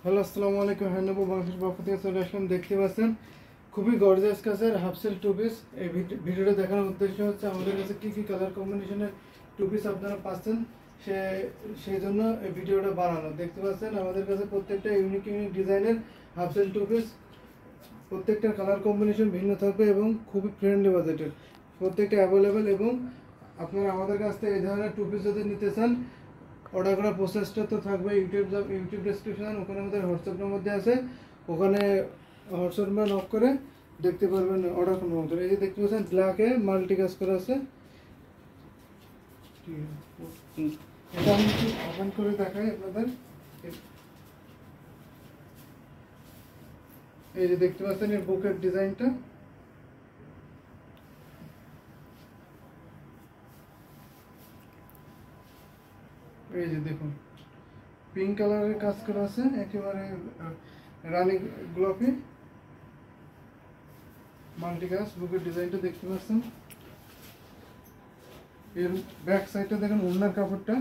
Hello আসসালামু আলাইকুম। Handloom of বাংলাদেশের পক্ষ থেকে চলে আসলাম। দেখতে পাচ্ছেন খুবই গর্জিয়াস কাজের হাফ সিল্ক টু পিস। এই ভিডিওটা দেখানোর উদ্দেশ্য হচ্ছে আমাদের কাছে কী কী কালার কম্বিনেশনের টু পিস আপনারা পাচ্ছেন সেই জন্য এই ভিডিওটা বানানো। দেখতে পাচ্ছেন আমাদের কাছে প্রত্যেকটা ইউনিক ডিজাইনের হাফ সিল্ক টু পিস, প্রত্যেকটার কালার কম্বিনেশন ভিন্ন থাকবে এবং খুবই ফ্রেন্ডলি বাজেটের, প্রত্যেকটা অ্যাভেলেবেল। এবং আপনারা আমাদের কাছ থেকে এই ধরনের টু পিস যদি নিতে চান, অর্ডার করার প্রসেসটা তো থাকবে ইউটিউব ডেসক্রিপশন, ওখানে আমাদের হোয়াটসঅ্যাপ নম্বর দেওয়া আছে, ওখানে হোয়াটসঅ্যাপ নাম্বার নক করে দেখতে পারবেন অর্ডার কনফার্ম করে। এই যে দেখতে পাচ্ছেন ব্ল্যাকে মাল্টি কাজ করা আছে। এটা আমি একটু ওপেন করে দেখাই আপনাদের। এই যে দেখতে পাচ্ছেন এর বুকের ডিজাইনটা, এই যে দেখুন পিঙ্ক কালারের কাজ করা আছে, একেবারে রানী গোলাপি মাল্টি কাজ। বুকের ডিজাইনটা দেখতে পাচ্ছেন। এর ব্যাক সাইডটা দেখুন, ওড়নার কাপড়টা